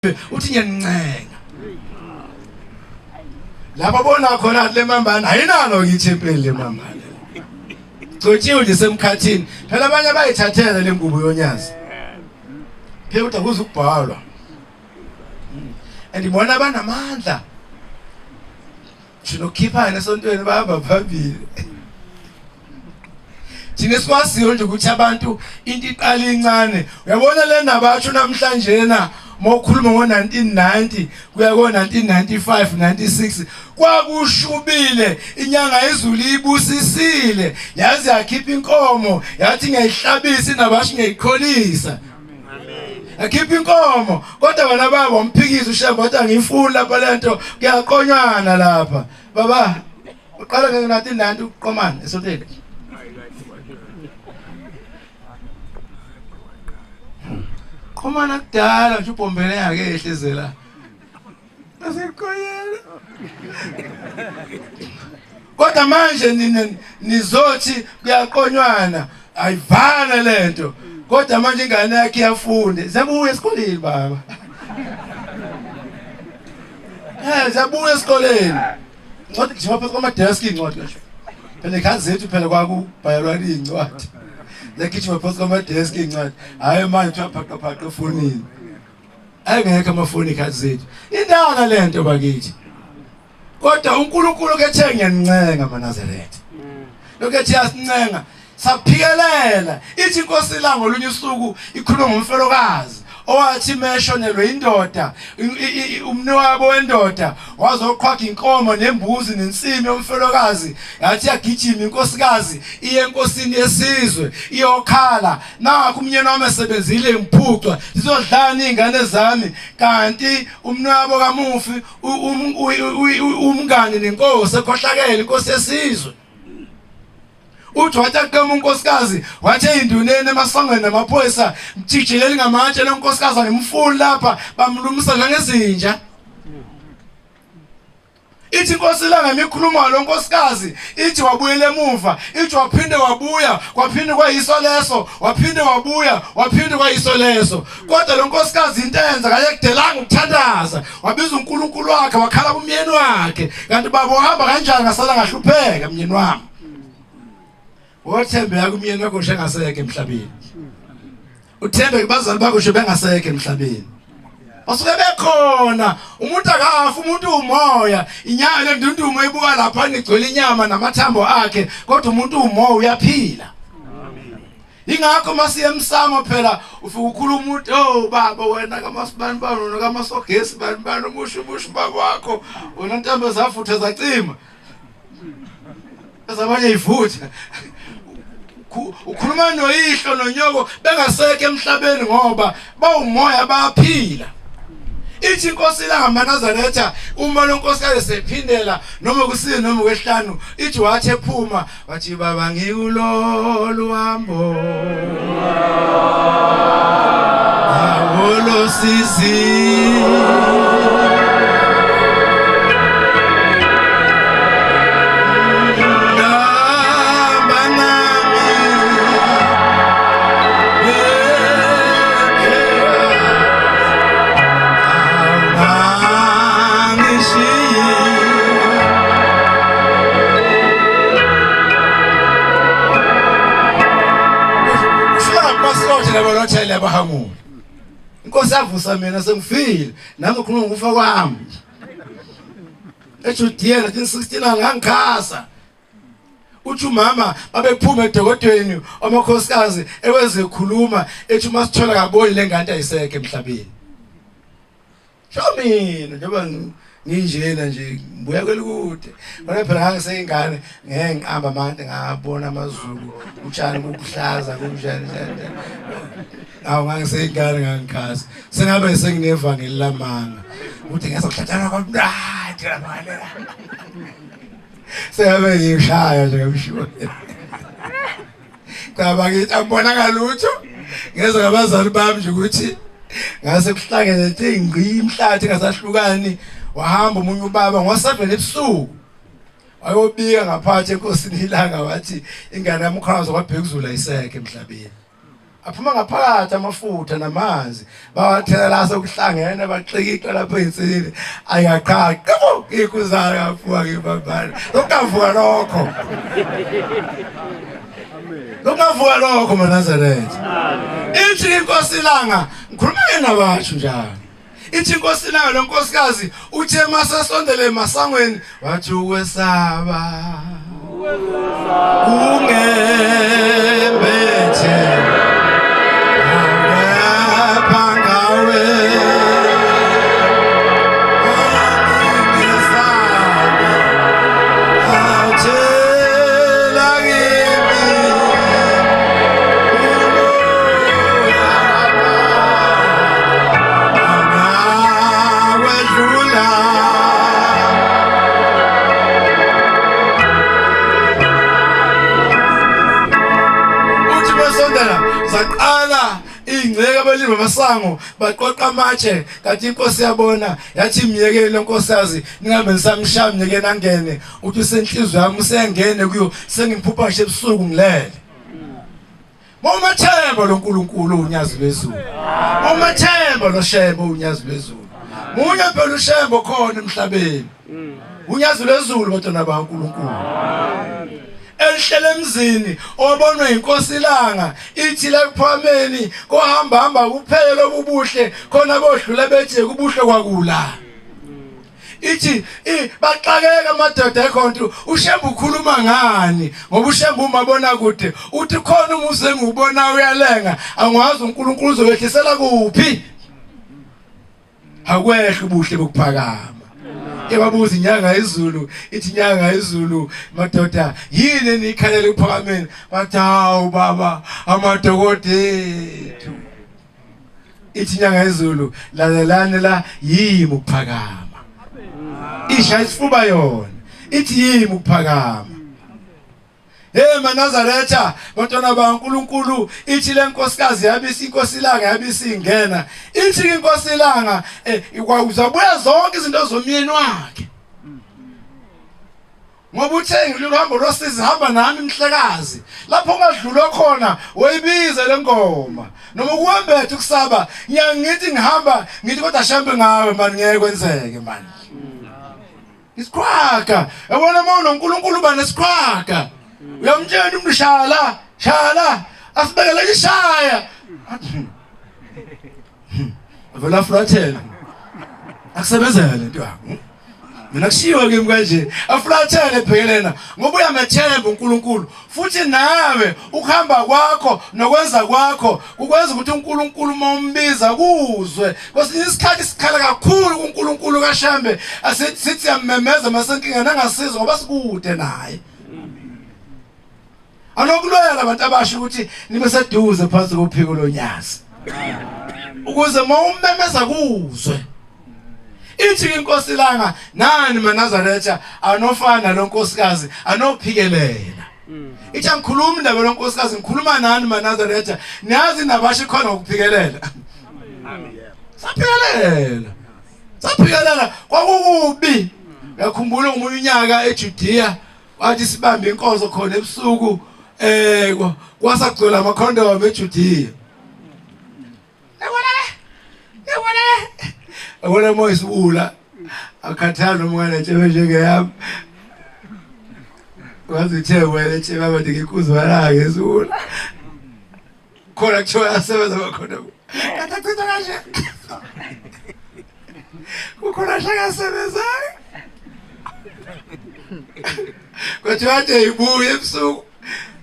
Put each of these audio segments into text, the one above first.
uthi ngiyancenga lapha bona khona le mambana ayinalo ngithempeli le mambana gcotshiwe nje semkhathini phela abanye bayithathela le ngubo yonyazi phela uthi akuze ukubhalwa andibona abanamandla sinokhipha nesontweni bahamba phambili thina sikwaziyo nje ukuthi abantu into iqala incane uyabona le ndaba atsho namhlanje na mokhuluma ngo1990 kuya ko1995 96 kwakushubile inyanga izulu ibusisile yazi yakhipha inkomo yathi ngiyayihlabisa inabashi ngiyikholisa akhipha inkomo kodwa bana baba umphikizo ushemba kodwa ngifuni lapha lento kuyaqonywana lapha baba uqala ngo1990 uqomana esontweni Komana kudala nje ubombele yake ehlezela. Asekhoyela. Kodwa manje nizothi kuyaqonywana ayivana lento. Kodwa manje ingane yakhe iyafunde. Zabuya esikoleni baba. Zabuya esikoleni. Ngoba nje phakathi kwamadesk incwadi kasho. Phela ikhazi zethu phela kwakubhayelwa incwadi. Lekhithi phakathi kwamadesk incwadi. Hayi manje uyaphaqaphaqa efonini. Ayengekho amafoni ikhazi zethu. Indala lento bakithi. Kodwa uNkulunkulu kethe ngiyancenga maNazaretha. Lokho yasincenga saphikelela ithi inkosi ilanga olunye usuku ikhuluma ngomfelokazi owathi meshonelwe indoda umnewabo wendoda wazoqhwaga inkomo nembuzi nensimi yomfelokazi yathi yagijima inkosikazi iye enkosini yesizwe iyokhala nakho umnyeni wami esebenzile imphucwa sizodlana izingane zami kanti umnewabo kamufi umngane nenkosi ekhohlakele inkosi yesizwe uthi wathaqema unkosikazi wathi induneni emasangweni namaphoyisa mthijeleli ngamatshe lenkosikazi anemfuni lapha bamlumisa ngezinja ithi inkosi ilanga imikhuluma lonkosikazi ithi wabuyela emuva ithi waphinde wabuya kwaphinde kwayiso leso waphinde waphinde kwayiso leso kodwa lonkosikazi intenza kayekudelanga ukuthandaza wabiza uNkulunkulu wakhe wakhala kumyeni wakhe kanti babo hamba kanjani ngasala ngahlupheka myeni wami Uthembe yakumyeni wakho njengaseke emhlabeni. Uthembe kubazali bakho nje bengaseke emhlabeni. Basuke bekhona umuntu akafa umuntu umoya inyama ndundumo ibuka lapha ngigcwele inyama namathambo akhe kodwa umuntu umoya uyaphila. Ingakho masiye emsamo phela ufika ukhuluma umuntu oh baba wena kamasibani bano kamasogesi bani umushu baba wakho wena ntombi ezafutha zacima. Ezabanye ivutha ukhuluma noyihlo nonyoko bengaseke emhlabeni ngoba bawumoya bayaphila ithi inkosi ilanga maNazaretha uma lonkosikazi sephindela noma kusini noma kwehlanu ithi wathi ephuma wathi baba ngikulolu hambo awolo sisi abahamule inkosi yavusa mina sengifile nami ukhuluma ngokufa kwami eJudiya 1916 ngangikhasa uthi umama babephuma edokodweni amakhosikazi eweze khuluma ethi uma sithola kaboni lengane ayiseke emhlabeni shomina njengoba nginjena nje ngibuya kwelikude bona phela ngangiseyingane ngeke ngihamba amande ngabona amazulu utshani ukuhlaza kunjani awu ngangiseyingane ngangikhasa sengabe senginevangeli lamanga uthi ngiyazokuhlathana kwamnandi labale sengabe ngishaya nje ngamshiwo kwaba ngithi ambona ngalutho ngeze ngabazali bami nje ukuthi ngase kuhlangene ingqi imhlathi ngasahlukani wahamba umunye ubaba ngo7 ebusuku wayobika ngaphathi enkosini ilanga wathi ingane yami ukhalazo kwabhekuzula iseke emhlabeni aphuma ngaphakathi amafutha namanzi bawathela la sokuhlangene baxikika lapha insini ayaqhaqa ikuzala kafuka ngibabani lokavuka lokho lokavuka lokho maNazaretha ithi inkosi ilanga ngikhuluma nabathu njalo ithi inkosi ilanga lonkosikazi uthe masasondele emasangweni wathi ukwesaba ungembethe abalimi basango baqoqa amatshe kanti inkosi yabona yathi myekele nkosazi ningabe nisamshaya myekele angene uthi usenhlizwe yami usengene kuyo sengiphupha nje ebusuku ngilele Momathemba loNkulunkulu unyazi lwezulu Momathemba loShembe unyazi lwezulu Munye phela uShembe khona emhlabeni unyazi lwezulu batona baNkulunkulu Elihlele emzini obonwe inkosi ilanga ithi la kuphakemeni kohamba kuphele lobubuhle khona bodlula bethi kubuhle kwakula ithi baxakeka amadoda ekhonto uShembe ukhuluma ngani ngoba uShembe umabona kude uthi khona umuzi engubona uyalenga angwazi uNkulunkulu uzowehlisela kuphi akwehle ubuhle bokuphakama ebabuza inyanga izulu ithi inyanga izulu madoda yini nikhalela uphakameni bathi hawu baba amadokodethu ithi inyanga izulu lalelane la yimi ukuphakama isha isifuba yona ithi yimi ukuphakama maNazaretha bantwana baNkulunkulu ithi lenkosikazi yabisi inkosi ilanga yabisi ingena ithi inkosi ilanga ikwakuzabuya zonke izinto zomyeni wakhe ngoba uthengi luhambo losizi hamba nami mhlekazi lapho ngadlula khona woyibize lengoma noma kuhambethe ukusaba ngiyangithi ngihamba ngithi kodwa shambe ngawe manje ngeke kwenzeke manje isiqhwaga yabona mawuno uNkulunkulu bana isiqhwaga uyamtshela umuntu shala asibekele ishaya vela flathela akusebenzele into yakho mina kushiwa kimi kanje aflathele bhekelena ngoba uyamethemba uNkulunkulu futhi nawe ukuhamba kwakho nokwenza kwakho ukwenza ukuthi uNkulunkulu mombiza kuzwe kwesinye isikhathi sikhala kakhulu kuNkulunkulu kaShembe asithi yamemeza masenkinga nangasizwe ngoba sikude naye anokuloyala abantu abasho ukuthi nibe seduze phansi kophiko lonyazi ukuze mawummemeza kuzwe ithi inkosi ilanga nani maNazaretha anofana lonkosikazi anophikelela ithi angikhuluma indaba lonkosikazi ngikhuluma nani maNazaretha niyazi nabasho khona ukuphikelela saphikelela kwakukubi ngakhumbula ngomunye unyaka eJudiya wathi sibambe inkonzo khona ebusuku kwasagcwala amakhondom eJudiya Awona moyisi ula akhathana nomngane etshebe njenge yami wazithe wena etshebe baba ngikuzwa la ngezula khona kuthiwa asebenza amakhondom kathatha kanje kukhona hlakasebenza kuthiwa nje ibuye ebusuku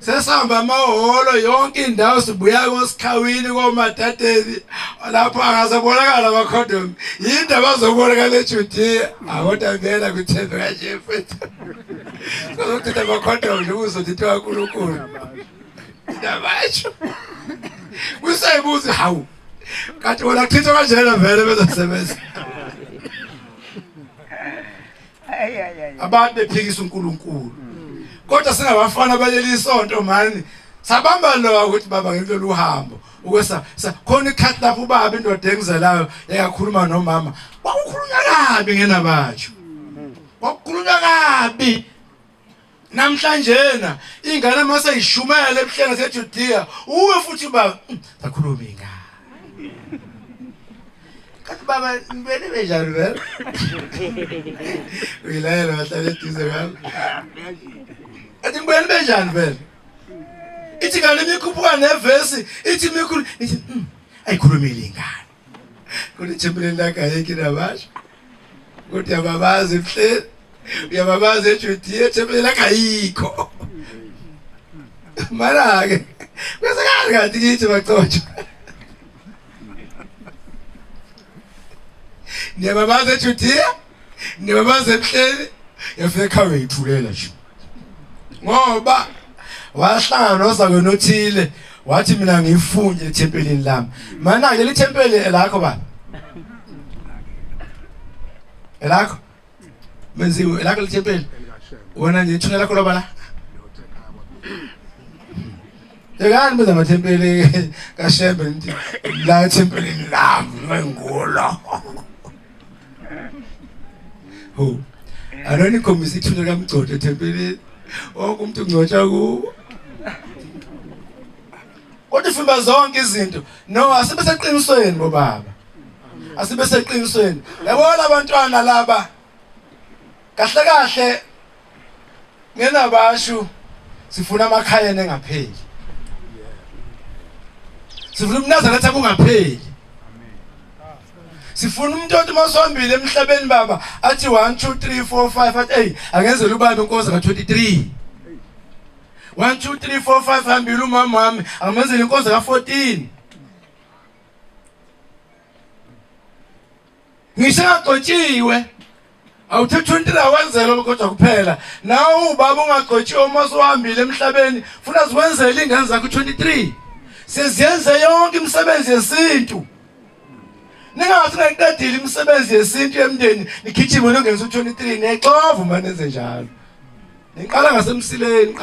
sesihamba amahholo yonke indawo sibuya ngosikhawini komadadeni lapho akazobonakala amakhondom yindaba azobonakala eJudiya akodwa ngena kuthembe kanje mfethu sokuthi amakhondom uzothi kaNkulunkulu ndabatsho kuseyibuza hawu kanti wona chitha kanjena vele bezosebenza abantu bephikisa uNkulunkulu kodwa singabafana baleli isonto mani sabamba lo ukuthi baba ngilolu uhambo ukwesa khona ikhathi lapho ubaba indoda engizelayo yakhuluma nomama kwakukhulunywa kabi ngenabatsho kwakukhulunywa kabi namhlanje na ingane mase ishumela ebuhlenge seJudiya uwe futhi baba bakhuluma ingane kanti baba nibene benjani vele uyilayela bahlale eduze kwami athi nibene benjani vele ithi ngane mikhuphuka nevesi ithi mikhulu ithi ayikhulumile ingane kodwa ithempelini lakhe ayekho nabasho kodwa yababazi ebuhlenge uyababazi eJudiya ithempelini lakhe ayikho mara-ke kwesakali kanti kithi bacotshwa niyababazi eJudiya niyababazi ebuhlenge yafika ekhaya uyayithulela nje ngoba wahlangana nosake nothile wathi mina ngifunye ethempelini lami mana ke lithempeli elakho baba elakho menziwe elakho lithempeli wena nje ithunela lakho loba la yekani benza amathempeli kaShembe nti la ethempelini lami ngengula ho anoni komisi ithunela kamgcodo ethempelini wonke umuntu ungcotsha kuwo kodwa ifimba zonke izinto no asibe seqinisweni bobaba asibe seqinisweni yabona abantwana laba kahle kahle ngenabashu sifuna amakhaya engapheli sifuna umnazana ethi kungapheli sifuna umuntu othi masihambile emhlabeni baba athi 1 2 3 4 5 athi hey angenzela ubaba inkosi ka23 1 2 3 4 5 hambile umama wami angenzela inkosi ka14 ngisho ngagcotshiwe awuthe 20 awenzela kodwa kuphela nawe ubaba ungagcotshiwe uma sohambile emhlabeni funa zikwenzela ingane zakho 23 seziyenze yonke imisebenzi yesintu ningathi ngayiqedile imisebenzi yesintu yemndeni nikhithime nongenza u23 nexova manenze njalo niqala ngasemsileni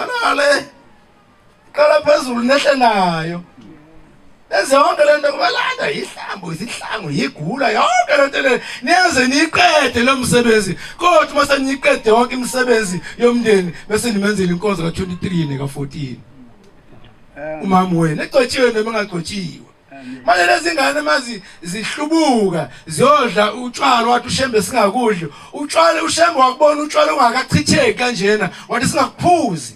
qala phezulu nehle nayo lenze yonke lento kubalanda ihlambo isihlangu yigula yonke lento le niyenze niqede lo msebenzi kodwa mase niqede yonke imisebenzi yomndeni bese nimenzela inkonzo ka23 neka14 umama wena egcotshiwe noma engagcotshiwe manje lezi ngane mazi zihlubuka ziyodla utshwala wathi uShembe singakudli utshwala uShembe wakubona utshwala ungakachitheki kanjena wathi singakuphuzi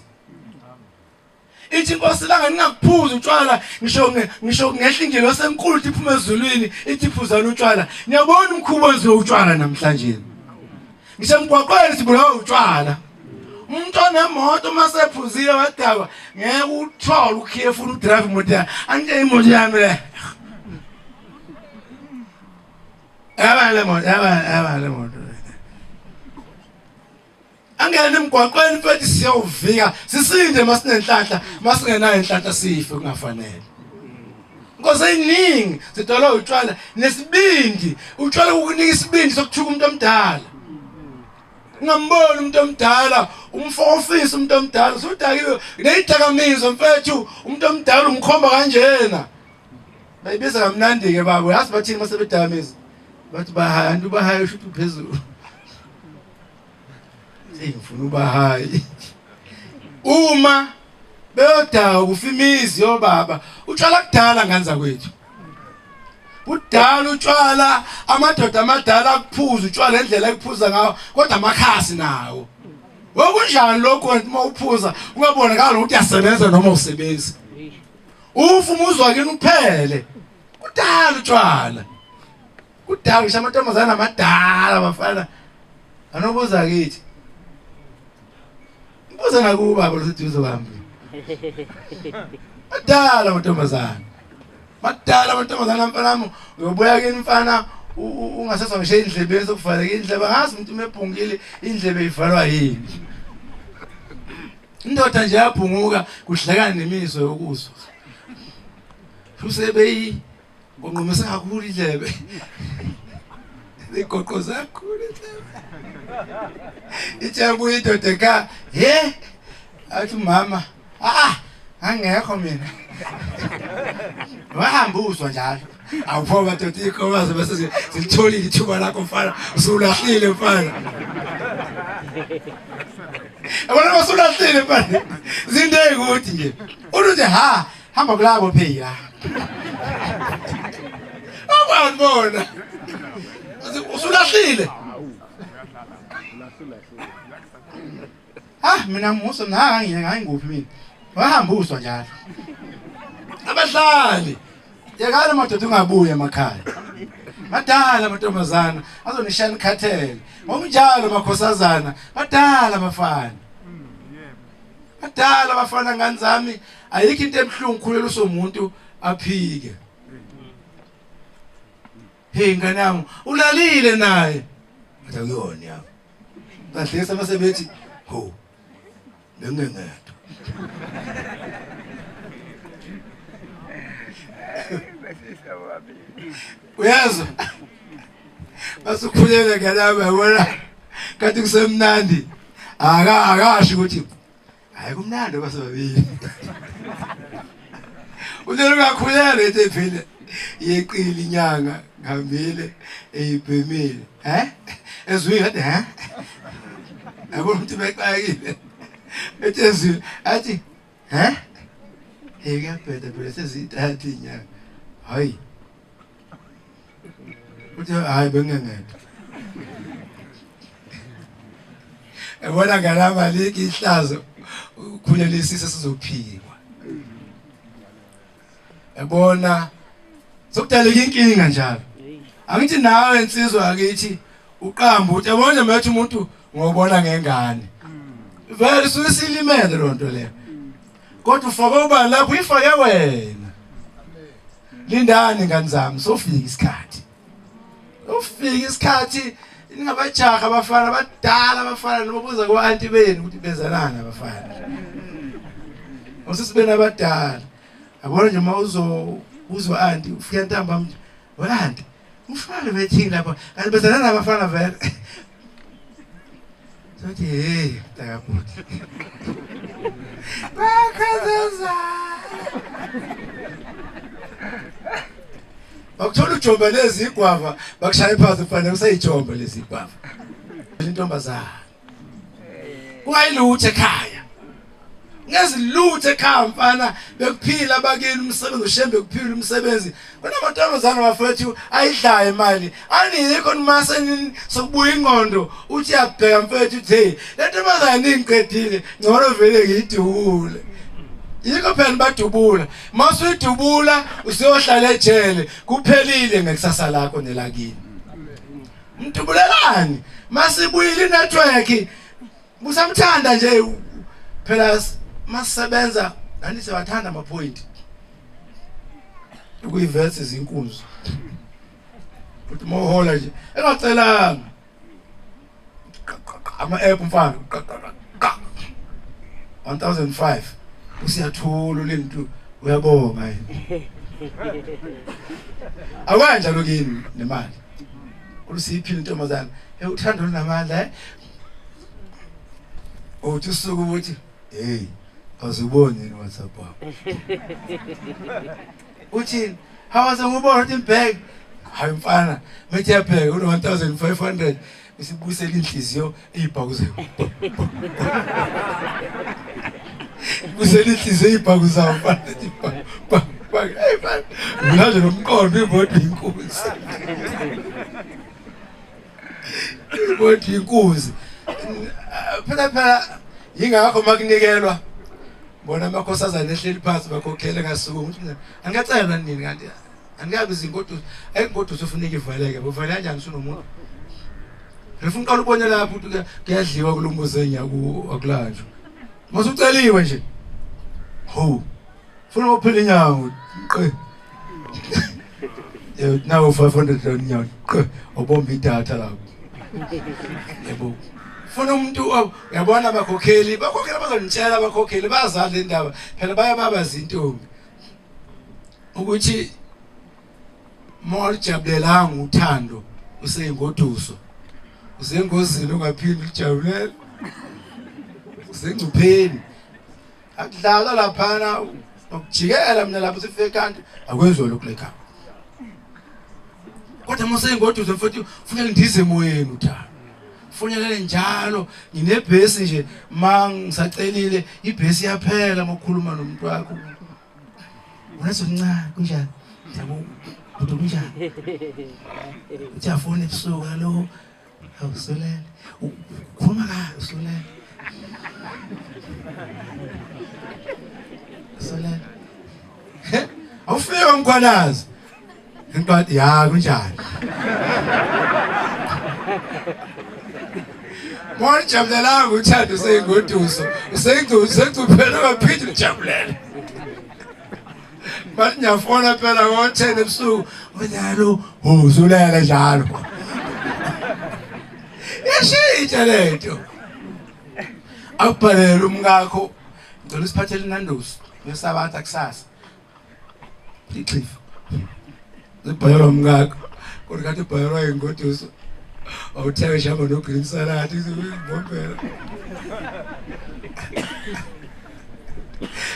ithi inkosi langa ningakuphuzi utshwala ngisho ngehla injilo senkulu iphuma ezulwini ithi phuzana utshwala niyabona umkhubo wenziwe utshwala namhlanje ngisho emgwaqweni sibulawa utshwala umuntu onemoto masephuzile wadaba ngeke uthola ukhiye ufuna udrive imoto yakhe anje imoto yami le yabale moto angene emgwaqweni mfethu siyovika sisinde masinenhlanhla masingenayo inhlanhla sife kungafanele ngoze iningi sithola utshwala nesibindi utshwala ukunika isibindi sokuthuka umuntu omdala ngambona umuntu omdala umfofisa umuntu omdala usudakiwe neyidakamizwa mfethu umuntu omdala umkhomba kanjena bayibiza kamnandi ke babo yazi bathini masebedakamiza bathi bahaya ntu bahaya usho phezulu ngifuna ubahayi uma beyodaka kufimizi yobaba utshwala kudala nganza kwethu udala utshwala amadoda amadala akuphuza utshwala endlela ekuphuza ngawo kodwa amakhasi nawo wokunjani lokho uma uphuza ungabonakala ukuthi uyasebenza noma usebenzi ufuma uzwa kini uphele udala utshwala udala ngisho amantombazana amadala abafana anobuza kithi mbuza nakuba boluseduze kwami udala amantombazana madala amantombazana mfanami uyobuya kini mfana ungasezwa ngisho indlebe sokuvaleka indlebe ngazi umuntu umebhungile indlebe ivalwa yini indoda nje yaphunguka kuhlekana nemizwa yokuzwa usebeyi ngqumisa kakhulu indlebe ligoqoza kakhulu indlebe ijabu indoda ka athi mama angekho mina wahambuzwa njalo awuphoba ndoda ikhobaze bese silitholile ithuba lakho mfana usulahlile mfana Yabona masulahlile manje. Izinto ezikuthi nje. Uthi ha, hamba kulabo phela. Awubona. Usulahlile. Mina muso nganginguphi mina. Wahamba uswa njalo. Abahlali. Yakala madoda ungabuye emakhaya. Badala amantombazana azonishana ikhathele. Ngokunjalo makhosazana badala abafana. Badala abafana ngani zami ayikho into emhlungu khulelo somuntu aphike. Hey ngane yami ulalile naye. Bathi akuyona yabo. Bahlisa basebethi ho. Ngengengedwa. Uyazwa? Basukhulele ngalaba yabona kanti kusemnandi. Akasho ukuthi hayi kumnandi basebabili. Uthele ngakhulele ethi phela yeqile inyanga ngihambile eyibhemile. Ezwi ngathi Yabona ukuthi beqayile. Ethi athi kuyabheda phela sezithatha inyanga. Hayi. Uthi hayi bengengedwa. Yabona ngalama liki ihlazo ukhulelisisa sizophikwa. Yabona sokudaleka inkinga njalo. Angithi nawe insizwa akithi uqamba uthi yabona mathi umuntu ngobona ngengane. Vele susilimele lonto leyo. Kodwa ufake uba lapho ifake wena. Lindani ngani zami sofika isikhathi. Ufika isikhathi ningabajaha abafana abadala abafana nobuza kwaanti beni ukuthi bezalana abafana. Usisibena abadala. Yabona nje uma uzwa anti ufika ntamba anti umfana bethini lapha kanti bezalana abafana vele. Sothi hey takabhuti. Bakazaza. Bakuthola ujomba lezi igwava bakushaya phansi kufanele usayijomba lezi igwava. Intombazana. Ungayiluthe ekhaya. Ngeziluthe ekhaya mfana bekuphila bakini umsebenzi ushembe kuphila umsebenzi. Kunamantombazana bafethu ayidlaye imali. Anikho nimaseni sokubuya ingqondo uthi yabheka mfethu uthi hey le ntombazana ingiqedile ngcono vele ngidubule. Yiko phela badubula. Masuyidubula usiyohlala ejele kuphelile ngekusasa lakho nelakini. Mdubulelani? Masibuyile network. Busamthanda nje phela masebenza nani sebathanda ama point. Ukuyiverse izinkunzi. Uthi mohola nje engacelanga. Ama app mfana 1005 usiyathula lento uyabonga yini. Akwanja lokini nemali. Ulusiphila intombazana uthando lunamandla uthi usuku ukuthi hey awuzuboni WhatsApp wakho. Uthi hawaze ngubona ukuthi imbag hayi mfana methi yabheka uno 1500 isibuyisela inhliziyo ezibhakuze. Busela inhliziyo ezibhakuza mfana hey mfana ngilanje nomqondo ibodi inkunzi. Ibodi inkunzi. Phela yingakho makunikelwa bona amakhosazana ehleli phansi bakhokhele ngasuku ukuthi angacela nini kanti angikabi izingodo ayingodo sofuneka ivaleke bovala kanjani sonomuntu ngifuna uqala ubone lapho ukuthi kuyadliwa kulumbuzo enyaku akulanjwa masuceliwe nje ho funa uphela inyawo qe nawo 500 inyawo qe obomba idatha lapho yebo funa umuntu uyabona abakhokheli bazonitshela abakhokheli bazala indaba phela baba izintombi ukuthi mawujabulelanga uthando useyingoduso usengozini ungaphindi ujabulela usengcupheni akudlala laphana ukujikela mina lapho sifike kanti akwenziwa lokho lekhaya kodwa mase ingoduso futhi kufanele ndize emoyeni uthando Fonelele njalo nginebhesi nje mangisacelile ibhesi yaphela ngokukhuluma nomuntu wakho. Unazoncane kunjani? Yabo umuntu kunjani? Ujafuna ebusuku lo awusolele. Ukhuluma ka usolele. Solele. Awufika ngkwalazi. Inkathi ya kunjani? Manje uthando sengoduso. Usengiphela kaphinde ngijabulele. Bathi ngiyafona phela ngo-10 ebusuku. Njalo usulele njalo. Yashintsha lento. Akubhalele umngakho. Ngicela usiphathele inandosi. Ngesabatha kusasa. Ixhifa. Zibhalelwa umngakho. Kodwa kathi ubhalelwa ingoduso. Awuthe shamba no green salad izobombela.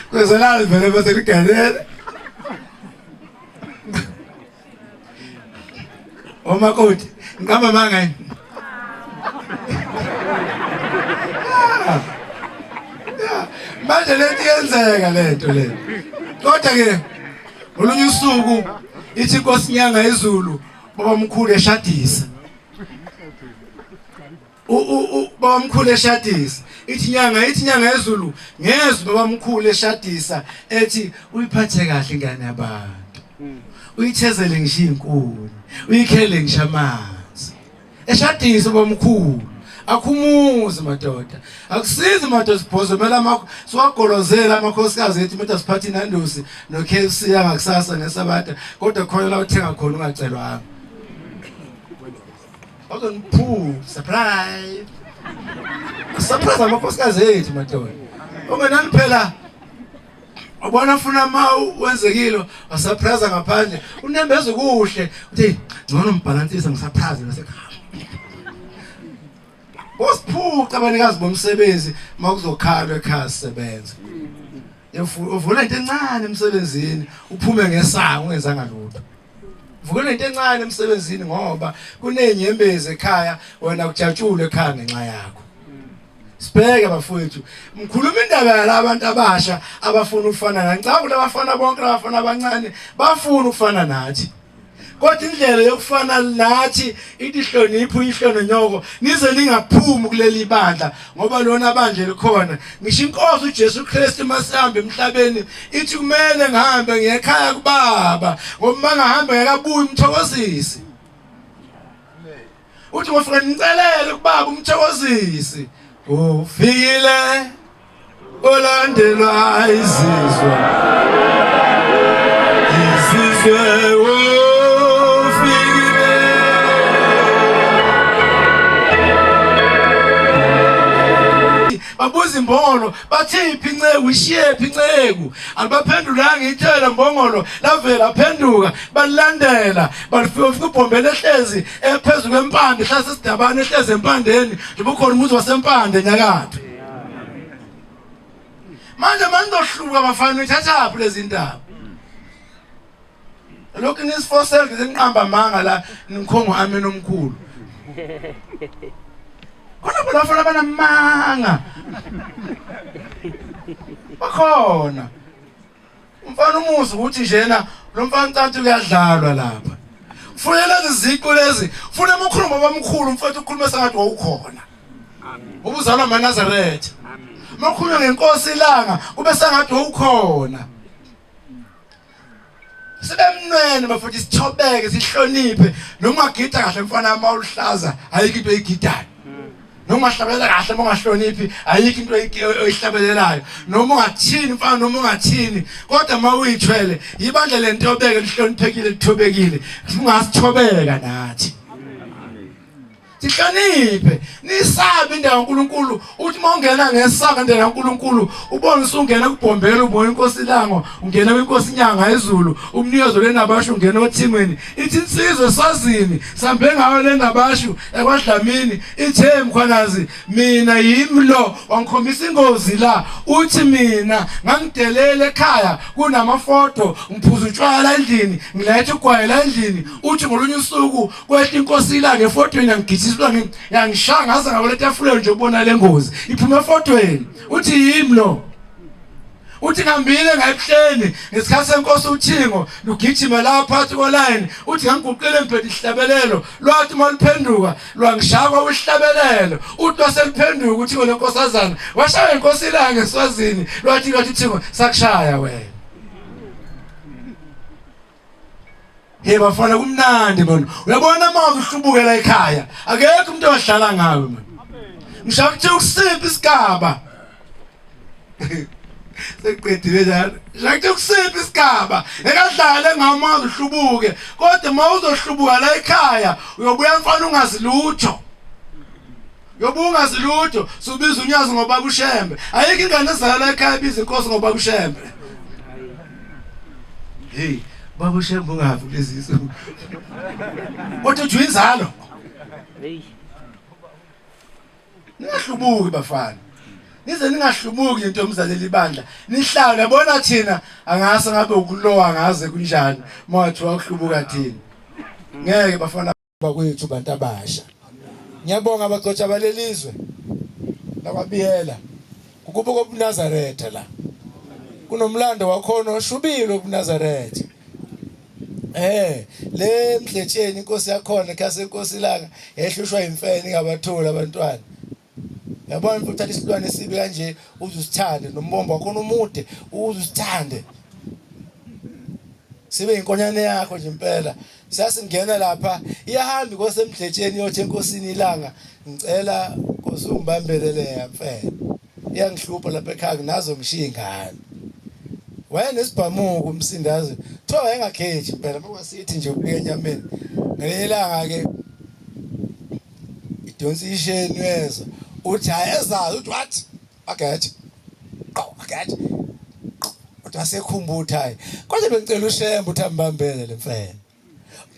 Kwezelala vele bese ligadela. Omakoti, ngihamba mangani? Manje lento iyenzeka lento le. Kodwa ke olunye usuku ithi Nkosi Nyanga iZulu baba mkhulu eshadisa. Baba mkhulu eshadisa. Ithi Nyanga iZulu ngezwe baba mkhulu eshadisa ethi uyiphathe kahle ingane yabantu. Uyithezele ngisho inkuni, uyikhele ngisho amanzi. Eshadisa baba mkhulu. Akhumuze madoda. Akusizi madoda siphozo mela siwagolozela amakhosikazi ethi meta siphathe inandosi no KFC yangakusasa ngesabatha kodwa khona la uthenga khona ungacelwanga. Awuzoniphu surprise. Surprise amakhosikazi ethi madoda. Ungenani phela ubona ufuna wenzekile wasurprise ngaphandle unembeza kuhle uthi ngcono mbalansisa ngisurprise nasekhaya. Bosiphuca abanikazi bomsebenzi makuzokhalwa ekhaya sisebenza. Uvula into encane emsebenzini uphume ngesango ungenzanga lutho. Vukela into encane emsebenzini ngoba kunenyembezi ekhaya wena kujatshule ekhaya ngenxa yakho. Sibheke bafowethu mkhuluma indaba yalabantu abasha abafuna ukufana nathi. Ngicabanga ukuthi abafana bonke abafana abancane bafuna ukufana nathi. Kodwa indlela yokufana nathi ithi hlonipho ihlononyoko nize ningaphumi kuleli bandla ngoba lona bandla likhona. Ngisho inkosi uJesu Kristu masihamba emhlabeni ithi kumele ngihambe ngekhaya kuBaba ngoba mangahambe ngekabuyi umthokozisi. Uthi ngofika nicelele kuBaba umthokozisi. Ufikile olandelwa izizwe. Izizwe babuza imbongolo bathi iphinceku ishiye iphinceku alibaphendulanga ithela imbongolo lavela phenduka balilandela balifika ubhombela ehlezi ephezulu kwempande hlase sidabane ehlezi empandeni njengoba ukhona umuzi wasempande enyakatho. Manje mandohluka abafana ithathaphi lezi ndaba. Lokhu nisifosela ngizenqamba amanga la ninkhongo ami nomkhulu. Khona abafana banamanga. Bakhona. Umfana umuzi ukuthi njena lo mfana ntantu kuyadlalwa lapha. Ufuna iziqu lezi, ufuna amakhulu babamkhulu mfowethu ukhuluma sengathi wawukhona. Amen. Ubuzalwa maNazaretha. Amen. Makhulu ngenkosi ilanga kube sengathi wawukhona. Sebemnwene bafuna sithobeke sihloniphe noma ungagida kahle mfana amawuhlaza ayikho into eyigidayo. Noma hlabela kahle mongahloniphi ayikho into oyihlabelelayo noma ungathini mfana noma ungathini kodwa mawuyithwele ibandla lentobeke lihloniphekile lithobekile ungasithobeka nathi. Sihloniphe nisabe indawo kaNkulunkulu uthi mawungena ngesaka indawo kaNkulunkulu ubone usungena kubhombela ubone inkosi ilango ungena kwinkosi Nyanga iZulu umniyozo lenabasho ungena othimweni ithi insizwe sazini sambe ngayo lenabasho ekwaDlamini ithe mkhwanazi mina yimlo wangikhombisa ingozi la uthi mina ngangidelela ekhaya kunamafoto ngiphuza utshwala endlini ngilethe ugwayela endlini uthi ngolunye usuku kwehla inkosi ilango efotweni angigijiswa ngiyangishaya ngaze ngabona etafuleni nje ubona le ngozi iphuma efotweni uthi yimi lo uthi ngihambile ngayihleni ngesikhathi senkosi uThingo lugijima la phakathi koline uthi ngangiguqile emphethe ihlabelelo lwathi maliphenduka lwangishaka uhlabelelo uthi waseliphenduka uthi lenkosazana washaya inkosi la ngeSwazini lwathi uThingo sakushaya wena. Hey bafana kumnandi bona uyabona manje uhlubukela ekhaya akekho umuntu ohlala ngawe manje ngishakuthi ukusipha isigaba seqedile njalo ngishakuthi ukusipha isigaba ekadlale ngamazi uhlubuke kodwa mawuzohlubuka la ekhaya uyobuya mfana ungazilutho yobungazilutho subiza unyazi ngoba kushembe ayike ingane ezala ekhaya biza inkosi ngoba kushembe. Hey Baba ushembe ungafi kulezi izinto. Kodwa uthi inzalo. Hey. Ningahlubuki bafana. Nize ningahlubuki into yomzaleli ibandla. Nihlala yabona thina angase ngabe ukulowa ngaze kunjani mathi wakuhlubuka thina. Ngeke bafana bakwethu bantu abasha. Ngiyabonga abagcotsha balelizwe. Lakwabiyela. Ukuba kobuNazaretha la. Kunomlando wakhona oshubile obuNazaretha. Le mdletsheni inkosi yakhona ekhaya inkosi langa ehlushwa imfene ngabathola abantwana. Yabona futhi uthatha isilwane esibi kanje uzusithande nombombo wakho omude uzusithande. Sibe inkonyane yakho nje impela. Siyasingena lapha iyahamba inkosi emdletsheni yothi enkosini ilanga ngicela inkosi ungibambelele mfene. Iyangihlupha lapha ekhaya nazo ngishiya ingane. Wena isibhamuko umsindazi kuthiwa wayengakhethi impela makwasithi nje ubike enyameni ngelanga ke idonsi isheni weza uthi ayezazi uthi what agathi agathi uthi asekhumbutha hayi kodwa bengicela ushembe uthi ambambele lemfene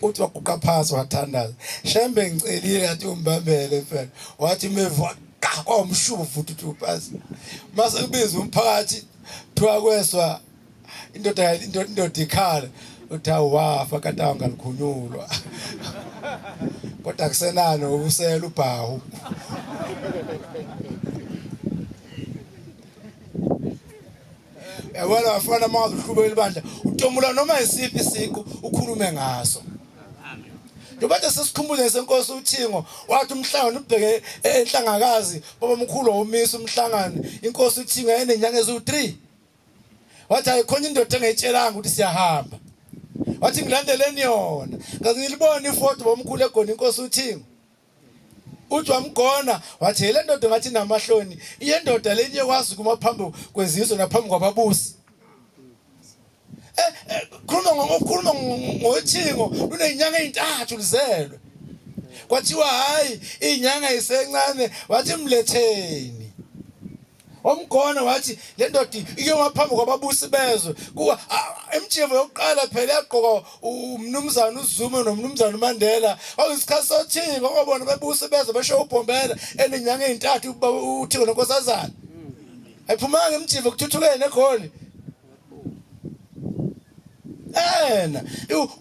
uthi waguqa phansi wathandaza shembe ngicelile ngathi umbambele mfene wathi meva kwamshuvu uthi upasi mase kubiza umphakathi thiwa kweswa indoda ikhala uthi awafa kata ngalikhunyulwa kodwa akusenano ubusela ubhawu. Yabona bafana manje uhlubela ibandla utomula noma isiphi isiqu ukhulume ngaso. Njengoba sesikhumbuze senkosi uThingo wathi umhlangano ubheke enhlangakazi baba mkhulu womisa umhlangano inkosi uThingo enenyanga ezu3 wathi ayikhona indoda engayitshelanga ukuthi siyahamba wathi ngilandeleni yona ngaze ngilibona ifoto bomkhulu egona inkosi uThingo uthi wamgona wathi le ndoda ngathi namahloni iyendoda lenye kwazi kuma phambi kwezizwe naphambi kwababusi khuluma ngoThingo lunenyanga ezintathu lizelwe kwathiwa hayi inyanga isencane wathi mletheni omgona wathi le ndoda ike ngaphambi kwababusi bezwe kuwa emjivo yokuqala phela yaqoka umnumzana uZuma nomnumzana uMandela awusikhathi soThingo ngobona bebusi bezwe besho ubhombela enenyanga ezintathu uThingo nonkosazana ayiphumanga emjivo kuthuthukene eGoli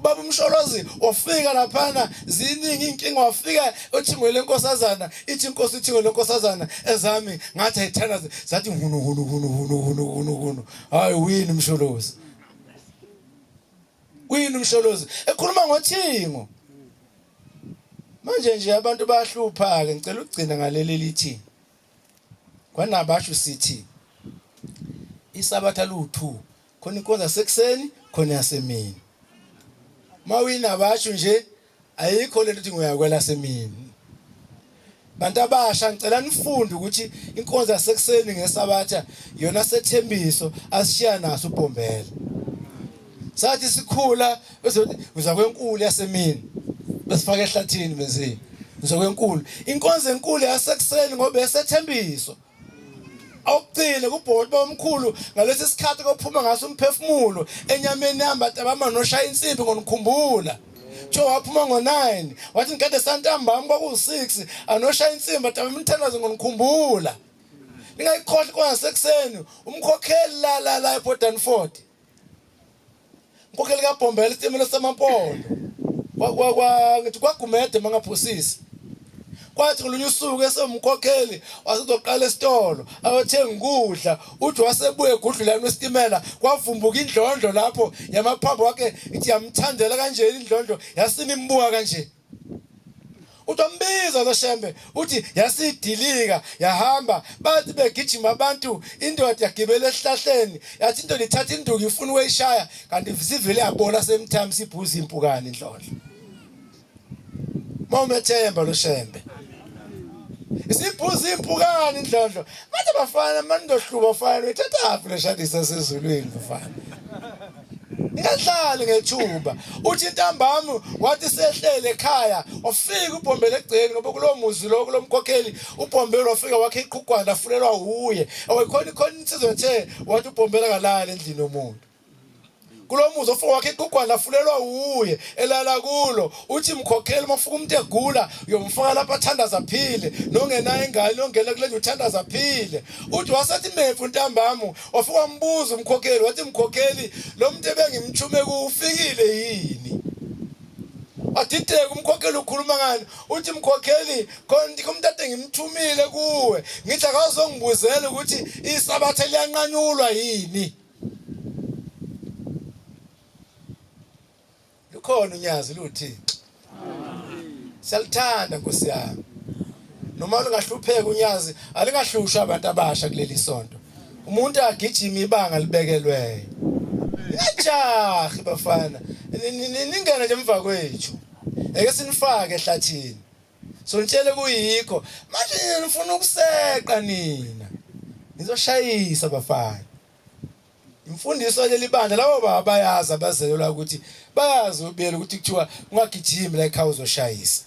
baba umsholozi wafika laphana ziningi inkinga wafika uThingo lenkosazana ithi inkosi uThingo lenkosazana ezami ngathi ayithanda zathi hunu hayi wini umsholozi ekhuluma ngoThingo manje nje abantu bayahlupha ke ngicela ukugcina ngaleli lithi kwanabasho sithi isabatha lu2 khona inkonzo sekuseni khona yasemini mawina basho nje ayikho lento ukuthi ngoyakwela semini bantu abasha ngicela nifunde ukuthi inkonzo yasekuseni ngesabatha yona sethembiso asishiya naso ubhombela sathi sikhula bese uzakwenkulu yasemini besifaka ehlathini bese uzakwenkulu inkonzo enkulu yasekuseni ngoba esethembiso awucile kubhodi bomkhulu ngalesi sikhathi kophuma ngaso umphefumulo enyameni yamba tabama noshaya insimbi ngonikhumbula jo waphuma ngo9 wathi ngikade santambama kwaku6 anoshaya insimbi tabama imthandazo ngonikhumbula ningayikhohle kwasekuseni umkhokheli la ePortlandford umkhokheli kaBhombela isitimela samampondo ngithi kwagumede mangaphosisi kwathi ngolunye usuku esemkhokheli wasezoqala esitolo abathenga ukudla uthi wasebuye egudlulana wesitimela kwavumbuka indlondlo lapho yamaphambo wakhe ithi yamthandela kanje indlondlo yasima imbuka kanje utombiza lo Shembe uthi yasidilika yahamba bathi begijima abantu indoda yagibela esihlahleni yathi indoda ithatha induku ifuna ukuyishaya kanti sivele yabona semthambi sibhuza impukane indlondlo Mawumethemba lo Shembe isibhuza impukane indlondlo manje bafana mandohluba bafana uthatha aphi leshadisa sezulwini bafana Ngihlala ngethuba uthi intambami wathi sehlele ekhaya wafika ubhombele egceni ngoba kulo muzi lo kulomkhokheli ubhombele wafika wakhe iqhugwana afulelwa uye awayikhona insizwe ethe wathi ubhombele kalala endlini yomuntu kulo muzi ofika wakhe iqhugwana afulelwa uye elala kulo uthi mkhokheli mafuka umuntu egula uyomfaka lapha athandaza aphile nongenayo ingane nongena kule nje uthandaza aphile uthi wasethi mefu intambami wafika umbuza umkhokheli wathi mkhokheli lo muntu ebengimthume kufikile yini Atiteke umkhokheli ukhuluma ngani uthi mkhokheli khona umuntu ade ngimthumile kuwe ngithi akazongibuzela ukuthi isabatha liyanqanyulwa yini Khona unyazi luthi Siyalithanda Nkosi yami noma lingahlupheka unyazi alingahlushwa abantu abasha kuleli sonto umuntu agijima ibanga libekelweyo yajahi bafana ningena nje emva kwethu eke sinifake ehlathini sonitshele kuyikho manje nifuna ukuseqa nina nizoshayisa bafana Imfundiso leli bandla labo bayazi abazelwa ukuthi bayazi ubiyela ukuthi kuthiwa ungagijimi la ekhaya uzoshayisa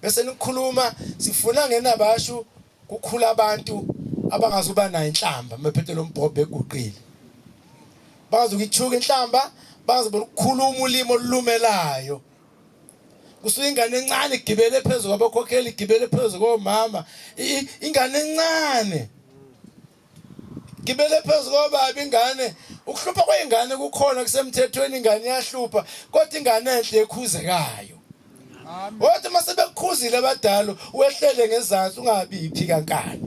bese nikhuluma sifuna ngenabashu kukhula abantu abangazuba nayo inhlamba mephethe lo mbhobhe eguqile bazukithuka inhlamba bazobona ukukhuluma ulimo olumelayo kusuka ingane encane igibele phezulu kwabakhokheli igibele phezulu komama ingane encane Gibele phezulu kwababa ingane ukuhlupha kwengane kukhona kusemthethweni ingane iyahlupha kodwa ingane enhle ekhuzekayo Wathi mase bekukhuzile abadala wehlele ngezantsi ungabi iphi kankani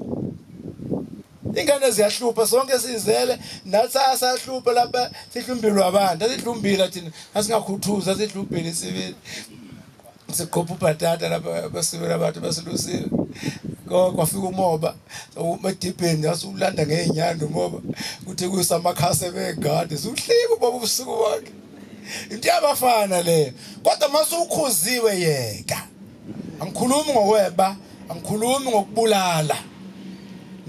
Ingane ziyahlupha sonke sizele nathi asahlupha lapha sihlumbile abantu asidlumbile thina asingakhuthuza sidlumbile sibili siqopha ubhatata lapha basibela abantu basilusile kwafika umoba umadibheni asulanda ngeenyanda umoba kuthi kusamakhase begade uhlika ubaba ubusuku wakhe into yabafana le kodwa masukhuziwe yeka angikhulumi ngokweba angikhulumi ngokubulala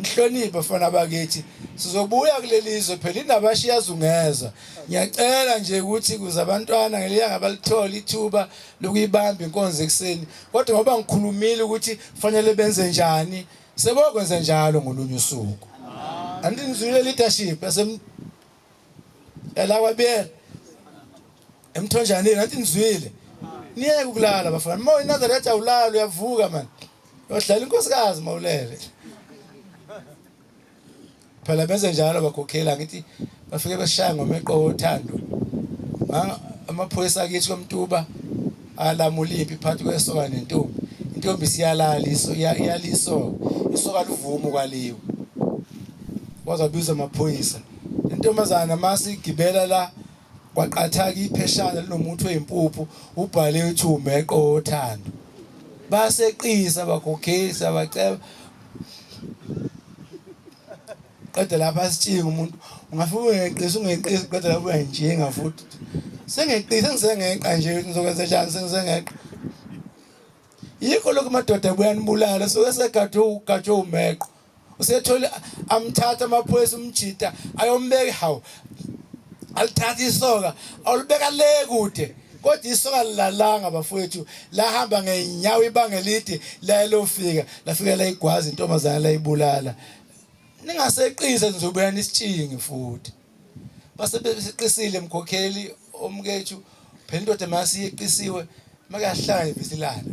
Ngihloniphe bafana bakithi sizobuya kulelizwe phela indabashiya zungeza ngiyacela nje ukuthi kuze abantwana ngeliyanga balithola ithuba lokuyibamba inkonzo ekseni kodwa ngoba ngikhulumile ukuthi fanele benze njani sebokwenza njalo ngolunye usuku andinizwile leadership la kwabiyela emthonjaneni andinizwile niyeke ukulala bafana moya Nazareth awulala uyavuka man uyodlala inkosikazi mawulele phela benze njalo bakhokhela ngithi bafike beshaya ngomeqo othando amaphoyisa akithi komtuba alamula impi phakathi kwesoka nentombi intombi siyalala iyaliso isoka livumo kwaliwe wazabiza amaphoyisa intombazana masigibela la kwaqathaka ipheshana linomuntu oyimpuphu ubhale uthi umeqo othando baseqisa bakhokhisa baceba Qeda lapha sitshinga umuntu ungafika ungeqisa ungeqisa qeda lapha uyanjinga futhi sengeqisa ngisengeqa nje ngizokwenza njani sengisengeqa Yikho lokho madoda buyanibulala so esegathe umeqo usethola amthatha amaphoyisa umjita ayombeka hawo alithatha isoka awulibeka le kude kodwa isoka lilalanga bafowethu lahamba ngeenyawo ibanga elide la lofika lafika la igwazi intombazana la ibulala Ningaseqisa nizobuya nisitshingi futhi base beseqisile mkhokheli omkethu phela indoda masiyeqisiwe makahlala evisilana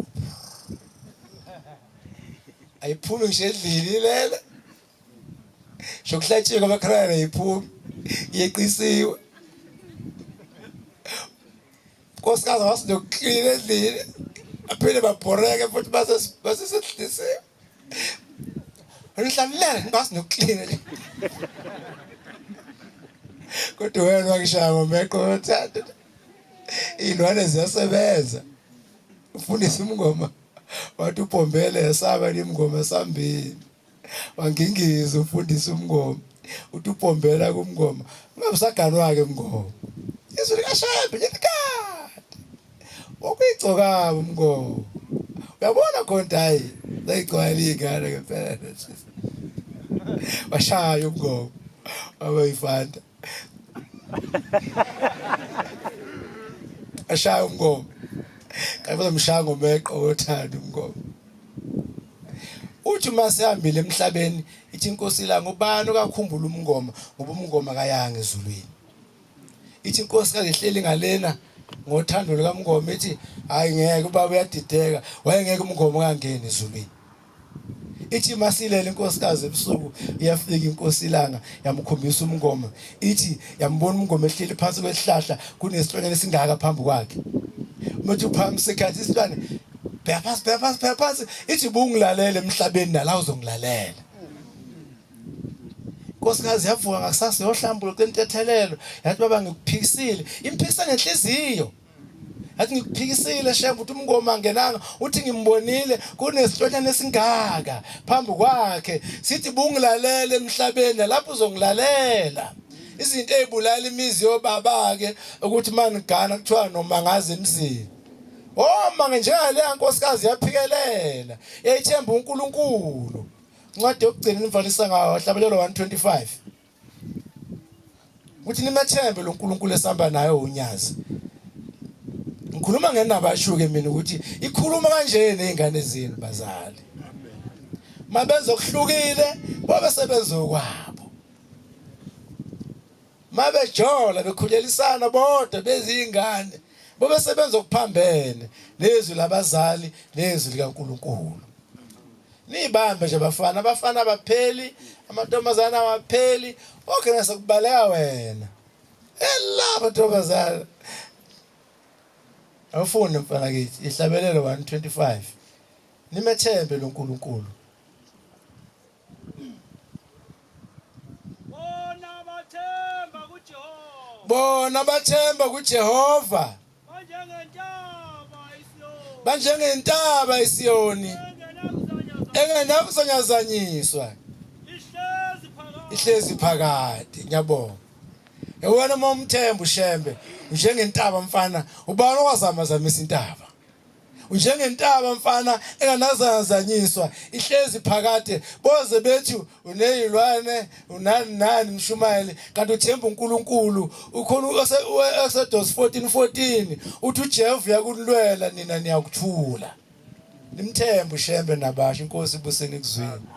ayiphumi ngisho edlini lela shokuhlatshiwe kwabakhaya ayiphumi yeqisiwe nkosikazi wasizoklina edlini aphele babhoreke futhi basesedlisiwe. Anihlamlele ngibasi nokuclean nje. Kodwa wena wakishaya ngomeqo othanda. Ilwane ziyasebenza. Ufundisa umngoma. Wathi uPombele yasaba imngoma esambini. Wangingiza ufundisa umngoma. Uthi uPombela kumngoma. Ungabusagani wake umngoma. Izwi likashembe nje likade. Okuyigcoka umngoma. Uyabona khona hayi. Layigcwala ingane ngempela. Washaya umngoma. Abayifanda. Ashaya umngoma. Kabe mshaya ngomeqo othanda umngoma. Uthi masihambile emhlabeni ithi inkosi la ngubani okakhumbula umngoma ngoba umngoma kayanga ezulwini. Ithi inkosi kazihleli ngalena ngothando likaMngoma ithi hayi ngeke ubaba uyadideka wayengeke umngoma kangene ezulwini. Ithi masilela inkosikazi ebusuku iyafika inkosi ilanga yamkhombisa umngoma ithi yambona umngoma ehleli phansi kwesihlahla kunesilwane esingaka phambi kwakhe. Umuntu uphambi sekhathi isilwane phepha phansi ithi bungilalele emhlabeni nala uzongilalela. Inkosikazi yavuka ngakusasa yohlambula qentethelelo yathi baba ngikuphikisile imphikisa ngenhliziyo. Athi ngikuphikisile shembe uthi umngoma ngenanga uthi ngimbonile kunesilwane esingaka phambi kwakhe sithi bungilalele emhlabeni lapho uzongilalela. Izinto ezibulala imizi yobaba ke ukuthi manigana kuthiwa noma ngaze emzini. Manje njengale nkosikazi yaphikelela yayithemba uNkulunkulu. Incwadi yokugcina imvalisa ngayo hlabelelo 125. Uthi nimethembe lo uNkulunkulu esihamba nayo unyazi. Ngikhuluma ngenabashuke mina ukuthi ikhuluma kanje nezingane zenu bazali. Mabenza okuhlukile babe sebenza okwabo. Mabejola bekhulelisana bodwa bezingane babe sebenza okuphambene nezwi labazali nezwi likaNkulunkulu. Nibambe nje abafana abapheli amantombazana abapheli okena sekubaleka wena. Elaba ntombazana awufuni mfana kithi ihlabelelo 125 nimethembe lo uNkulunkulu. Bona bathemba kuJehova banjengentaba iSiyoni engenakuzonyazanyiswa ihlezi phakade. Ngiyabonga yewona momthemba ushembe njengentaba mfana ubani okwazamazamisa intaba. Njengentaba mfana enganazanyiswa ihlezi phakade boze bethi uneyilwane unani mshumayeli kanti uthemba uNkulunkulu ukhona Exodus 14:14 uthi uJehova yakulwela nina niyakuthula. Nimthembe ushembe nabasho inkosi ibuseni kuzwini.